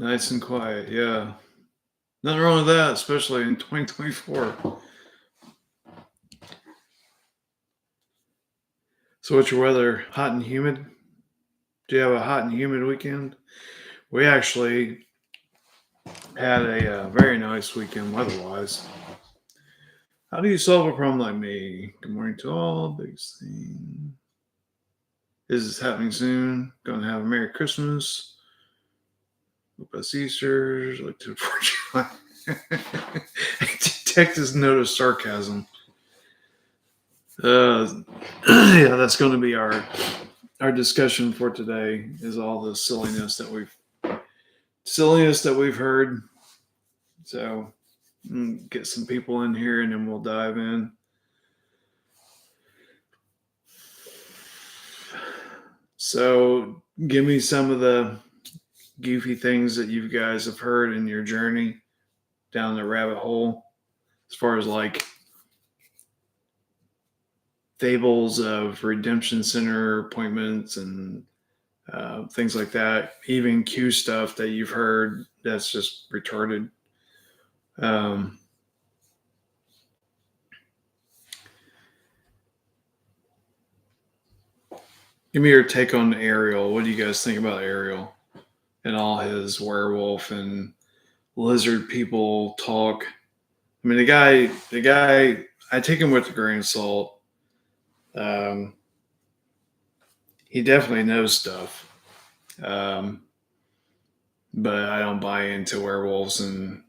Nice and quiet. Yeah. Nothing wrong with that, especially in 2024. So, what's your weather? Hot and humid? Do you have a hot and humid weekend? We actually had a very nice weekend weather-wise. How do you solve a problem like me? Good morning to all. Biggest thing is happening soon. Gonna have a Merry Christmas. Hope it's Easter. Like to detect his note of sarcasm. Uh, yeah, that's going to be our discussion for today. Is all the silliness that we've heard. So get some people in here, and then we'll dive in. So, give me some of the goofy things that you guys have heard in your journey down the rabbit hole, as far as like fables of redemption center appointments and things like that. Even Q stuff that you've heard that's just retarded. Um, Give me your take on Ariel. What do you guys think about Ariel and all his werewolf and lizard people talk? I mean, the guy, I take him with a grain of salt. Um, he definitely knows stuff, um, but I don't buy into werewolves and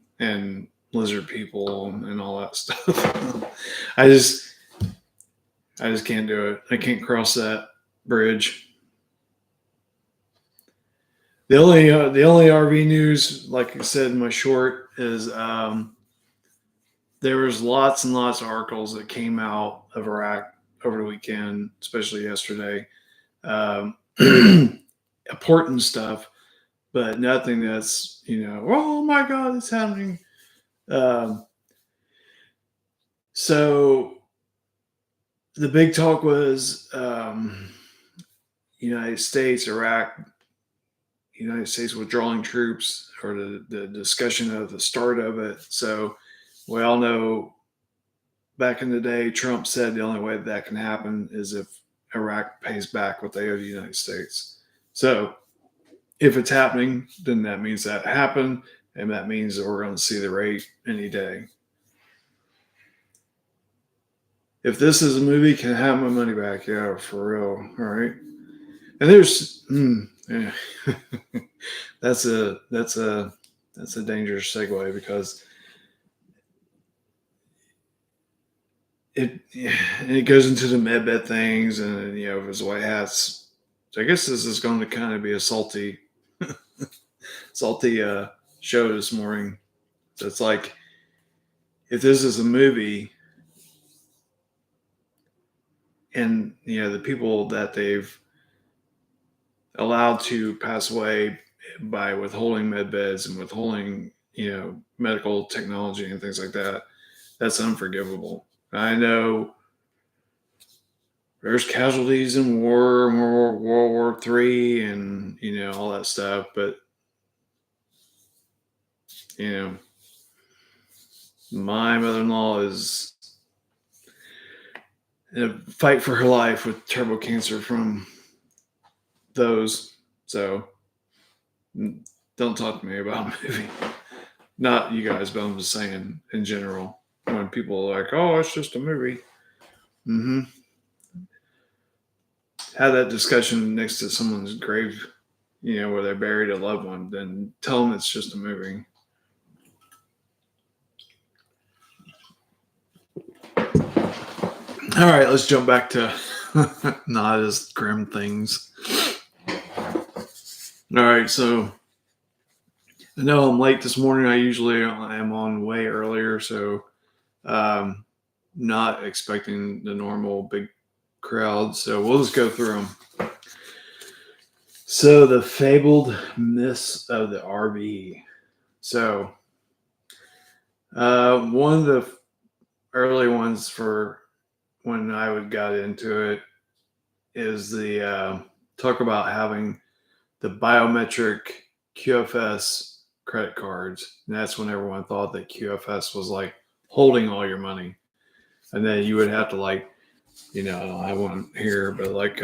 lizard people and all that stuff. I just I just can't do it. I can't cross that bridge. The only RV news, like I said in my short, is there was lots and lots of articles that came out of Iraq over the weekend, especially yesterday. Um, important stuff, but nothing that's oh my god, it's happening. Um, so the big talk was United States, Iraq, United States withdrawing troops, or the discussion of the start of it. So we all know back in the day, Trump said the only way that can happen is if Iraq pays back what they owe the United States. So if it's happening, then that means that happened, and that means that we're going to see the rate any day. If this is a movie, can I have my money back? Yeah, for real. All right. And there's yeah. that's a dangerous segue because it goes into the medbed things and his white hats. So I guess this is going to kind of be a salty show this morning. So it's like if this is a movie and the people that they've allowed to pass away by withholding med beds and withholding medical technology and things like that, that's unforgivable. I know there's casualties in World War III, and all that stuff, but you know my mother-in-law is in a fight for her life with turbo cancer from those. So don't talk to me about a movie. Not you guys, but I'm just saying in general. When people are like, "Oh, it's just a movie," mm-hmm. Have that discussion next to someone's grave, where they buried a loved one. Then tell them it's just a movie. All right, let's jump back to not as grim things. All right, so I know I'm late this morning. I usually am on way earlier, so not expecting the normal big crowd. So we'll just go through them. So the fabled myths of the RV. So one of the early ones for when I would got into it is the talk about having the biometric QFS credit cards. And that's when everyone thought that QFS was like holding all your money. And then you would have to like, I don't have one here, but like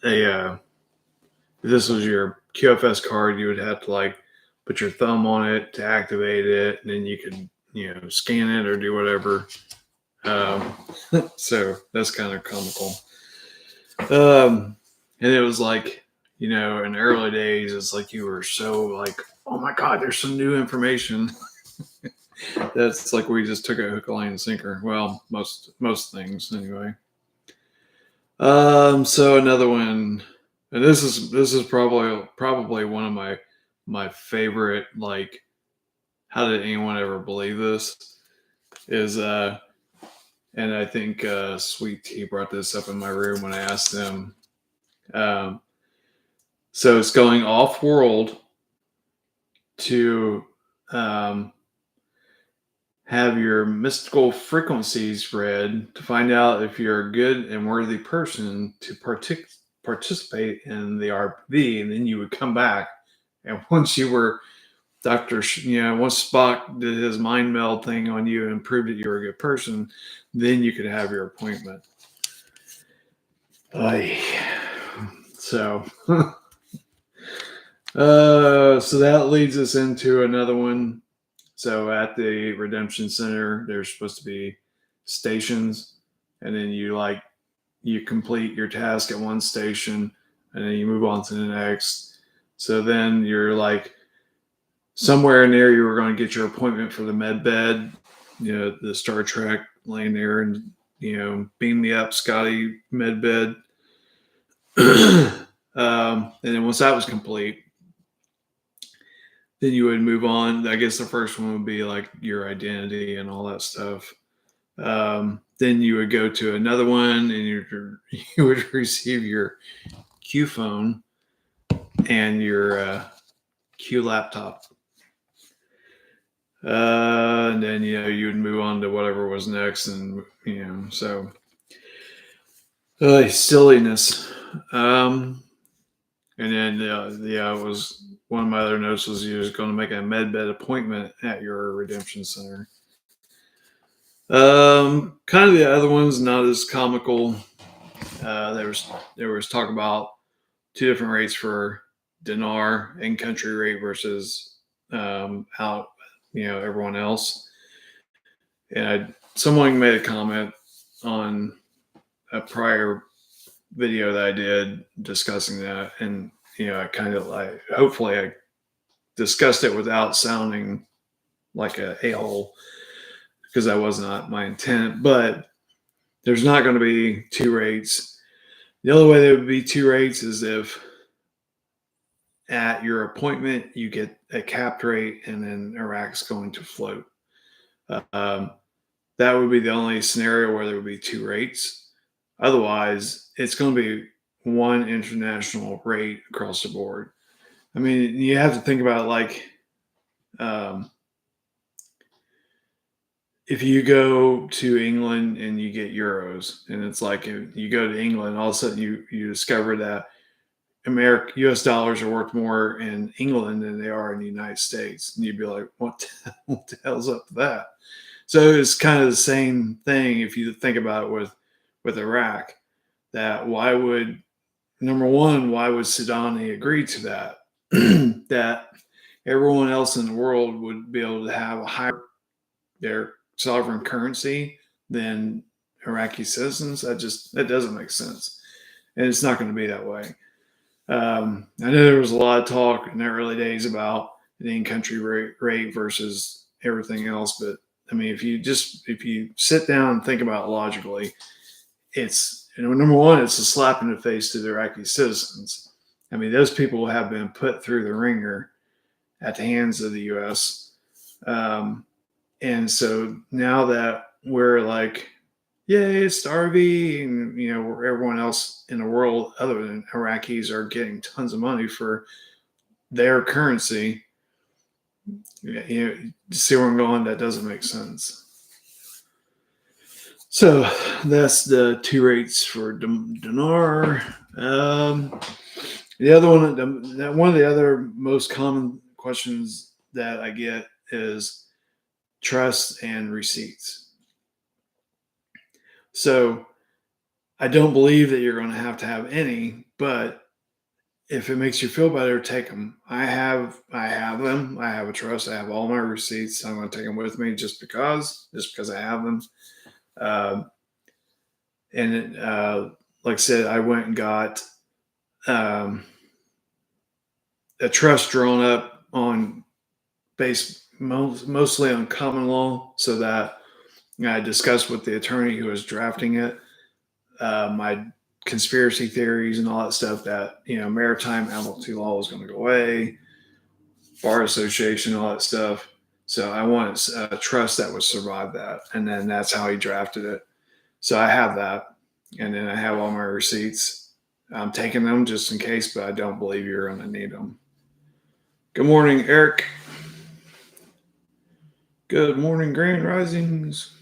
if this was your QFS card, you would have to like put your thumb on it to activate it, and then you could scan it or do whatever. So that's kind of comical. And it was like, in the early days, it's like you were so like, oh my God, there's some new information. That's like we just took a hook, line, and sinker. Well, most things anyway. So another one, and this is probably one of my favorite. Like, how did anyone ever believe this? Is and I think Sweet Tea brought this up in my room when I asked them. So it's going off world to have your mystical frequencies read to find out if you're a good and worthy person to participate in the RP, and then you would come back. And once you were once Spock did his mind meld thing on you and proved that you were a good person, then you could have your appointment. So, so that leads us into another one. So at the Redemption Center, there's supposed to be stations, and then you complete your task at one station, and then you move on to the next. So then you're like somewhere in there, you were going to get your appointment for the med bed, the Star Trek laying there and beam me up, Scotty med bed. And then once that was complete, then you would move on. I guess the first one would be like your identity and all that stuff. Then you would go to another one, and you would receive your Q phone and your Q laptop. And then you would move on to whatever was next, and so silliness. And then it was one of my other notes was you was going to make a med bed appointment at your Redemption Center. Kind of the other ones not as comical. There was talk about two different rates for Dinar in country rate versus out everyone else. And someone made a comment on a prior video that I did discussing that, and I kind of like, hopefully I discussed it without sounding like a a-hole, because that was not my intent. But there's not going to be two rates. The only way there would be two rates is if at your appointment you get a capped rate, and then Iraq's going to float. That would be the only scenario where there would be two rates. Otherwise, it's going to be one international rate across the board. I mean, you have to think about like, if you go to England and you get euros, and it's like if you go to England, all of a sudden you discover that US dollars are worth more in England than they are in the United States, and you'd be like, what the hell's up with that? So it's kind of the same thing if you think about it with Iraq. That why would Sudani agree to that? That everyone else in the world would be able to have their sovereign currency than Iraqi citizens. That doesn't make sense, and it's not going to be that way. I know there was a lot of talk in the early days about the in-country rate versus everything else, but I mean, if you sit down and think about it logically, it's number one, it's a slap in the face to the Iraqi citizens. I mean, those people have been put through the ringer at the hands of the U.S. And so now that we're like, yay, it's the RV, and everyone else in the world other than Iraqis are getting tons of money for their currency. See where I'm going? That doesn't make sense. So that's the two rates for Dinar. The other one of the other most common questions that I get is trust and receipts. So I don't believe that you're going to have any, but if it makes you feel better, take them. I have them. I have a trust. I have all my receipts. I'm going to take them with me just because I have them. Uh, and like I said, I went and got um, a trust drawn up on mostly on common law, so that I discussed with the attorney who was drafting it my conspiracy theories and all that stuff, that maritime admiralty law was going to go away, bar association, all that stuff. So I want a trust that would survive that, and then that's how he drafted it. So I have that, and then I have all my receipts. I'm taking them just in case, but I don't believe you're going to need them. Good morning, Eric. Good morning, Grand Risings.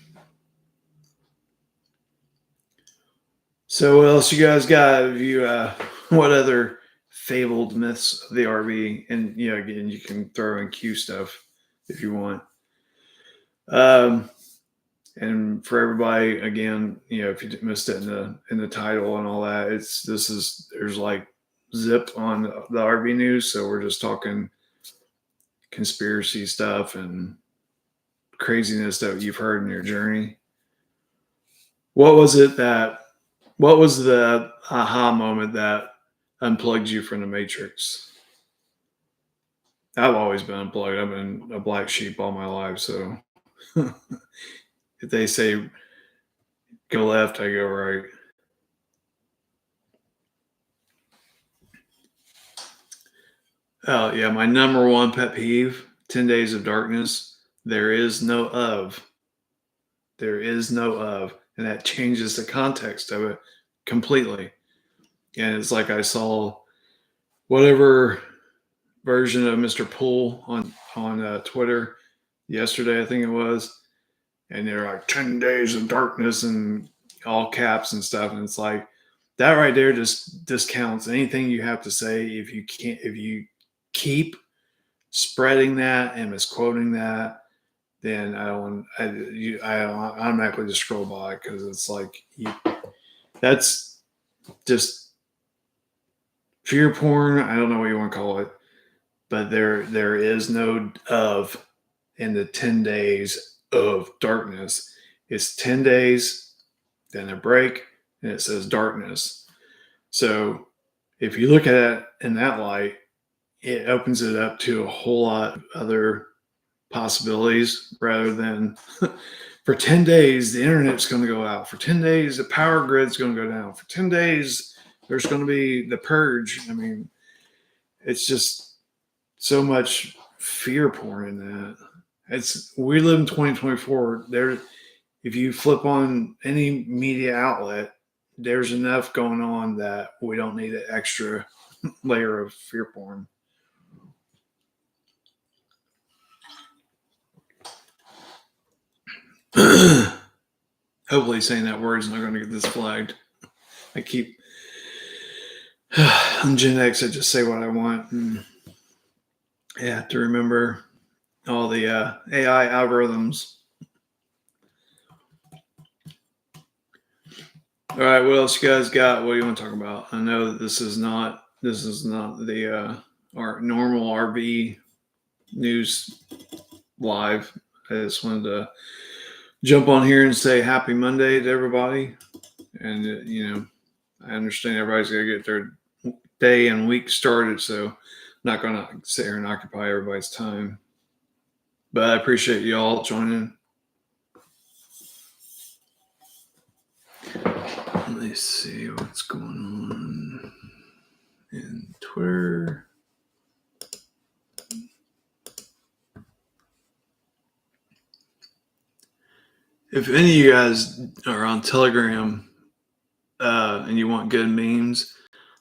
So what else you guys got? Have you what other fabled myths of the RV? And again, you can throw in Q stuff if you want. And for everybody, again, if you missed it in the title and all that, there's like zip on the RV news, so we're just talking conspiracy stuff and craziness that you've heard in your journey. What was the aha moment that unplugged you from the matrix? I've always been unplugged. I've been a black sheep all my life, so if they say go left, I go right. Oh yeah, my number one pet peeve: 10 Days of Darkness. There is no of. There is no of, and that changes the context of it completely. And it's like I saw whatever version of Mr. Poole on Twitter yesterday, I think it was, and they're like 10 days of darkness and all caps and stuff, and it's like that right there just discounts anything you have to say if you keep spreading that and misquoting that. Then I automatically just scroll by, because it's like that's just fear porn. I don't know what you want to call it, but there is no of in the 10 days of darkness. It's 10 days, then a break, and it says darkness. So if you look at it in that light, it opens it up to a whole lot of other possibilities, rather than for 10 days the internet's going to go out, for 10 days the power grid's going to go down, for 10 days there's going to be the purge. I mean, it's just so much fear porn in that. We live in 2024. If you flip on any media outlet, there's enough going on that we don't need an extra layer of fear porn. Hopefully saying that word is not going to get this flagged. I keep on Gen X, I just say what I want, and I have to remember all the AI algorithms. All right, what else you guys got? What do you want to talk about? I know that this is not the our normal RV news live. I just wanted to jump on here and say happy Monday to everybody. And I understand everybody's got to get their day and week started, so I'm not going to sit here and occupy everybody's time. But I appreciate you all joining. Let me see what's going on in Twitter. If any of you guys are on Telegram and you want good memes,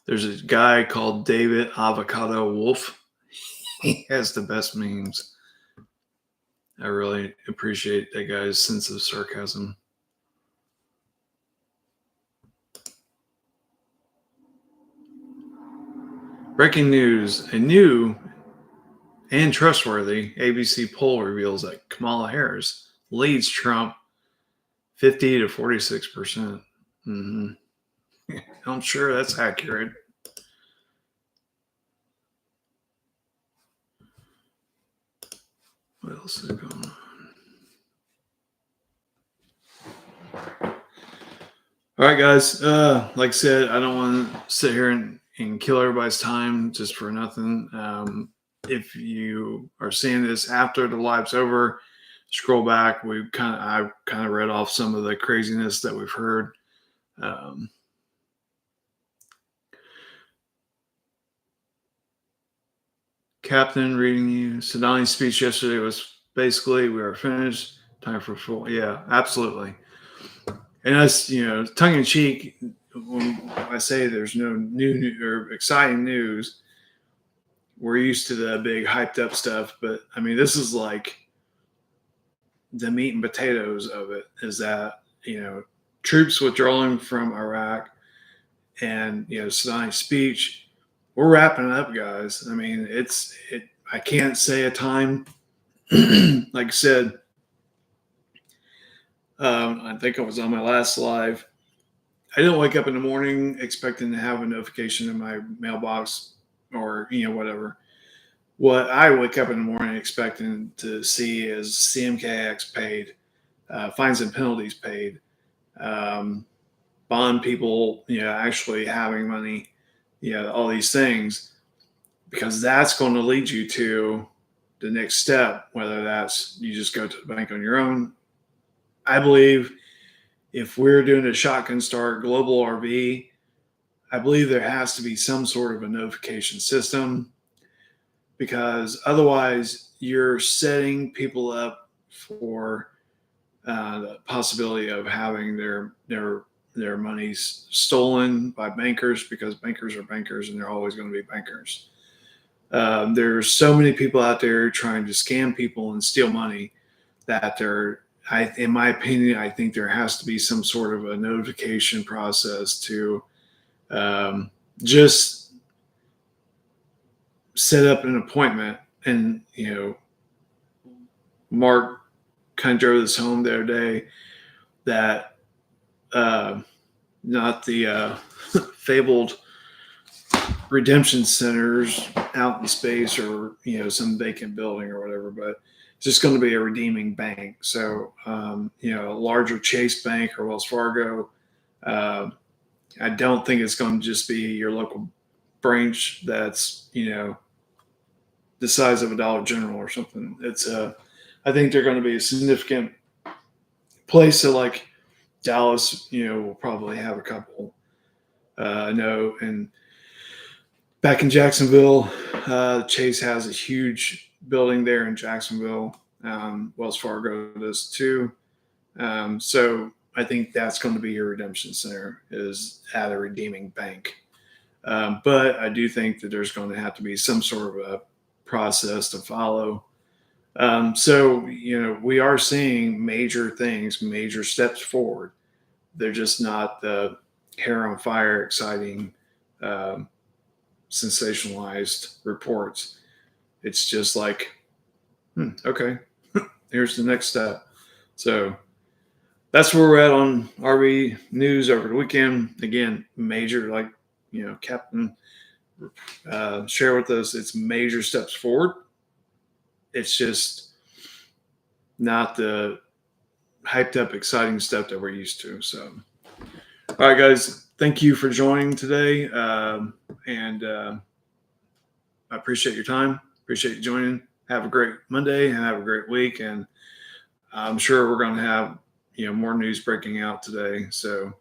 there's a guy called David Avocado Wolf. He has the best memes. I really appreciate that guy's sense of sarcasm. Breaking news: a new and trustworthy ABC poll reveals that Kamala Harris leads Trump 50 to 46%. Mm-hmm. I'm sure that's accurate. What else is going on? All right, guys. Like I said, I don't want to sit here and kill everybody's time just for nothing. If you are seeing this after the live's over, scroll back. I kind of read off some of the craziness that we've heard. Um, Captain reading you. Sadani's speech yesterday was basically, we are finished. Time for full. Yeah, absolutely. And that's, tongue in cheek, when I say there's no new or exciting news, we're used to the big hyped up stuff. But I mean, this is like the meat and potatoes of it is that, troops withdrawing from Iraq and, Sadani's speech. We're wrapping it up, guys. I mean, I can't say a time. Like I said, I think I was on my last live. I didn't wake up in the morning expecting to have a notification in my mailbox or whatever. What I wake up in the morning expecting to see is CMKX paid, fines and penalties paid, um, bond people, actually having money, all these things, because that's going to lead you to the next step, whether that's you just go to the bank on your own. I believe if we're doing a shotgun start global RV, I believe there has to be some sort of a notification system, because otherwise you're setting people up for the possibility of having their monies stolen by bankers, because bankers are bankers and they're always going to be bankers. There's so many people out there trying to scam people and steal money that in my opinion, I think there has to be some sort of a notification process to just set up an appointment. And, Mark kind of drove this home the other day that not the fabled redemption centers out in space or, some vacant building or whatever, but it's just going to be a redeeming bank. So, a larger Chase Bank or Wells Fargo. I don't think it's going to just be your local branch that's, the size of a Dollar General or something. I think they're going to be a significant place. So like Dallas, will probably have a couple. I know, and back in Jacksonville, Chase has a huge building there in Jacksonville. Wells Fargo does too. So I think that's going to be your redemption center, is at a redeeming bank. But I do think that there's going to have to be some sort of a process to follow. So, we are seeing major things, major steps forward. They're just not the hair on fire, exciting, sensationalized reports. It's just like, okay, here's the next step. So that's where we're at on RV news over the weekend. Again, major, like, Captain share with us, it's major steps forward. It's just not the hyped up, exciting stuff that we're used to. So, all right, guys, thank you for joining today. And I appreciate your time. Appreciate you joining. Have a great Monday and have a great week. And I'm sure we're going to have, more news breaking out today. So,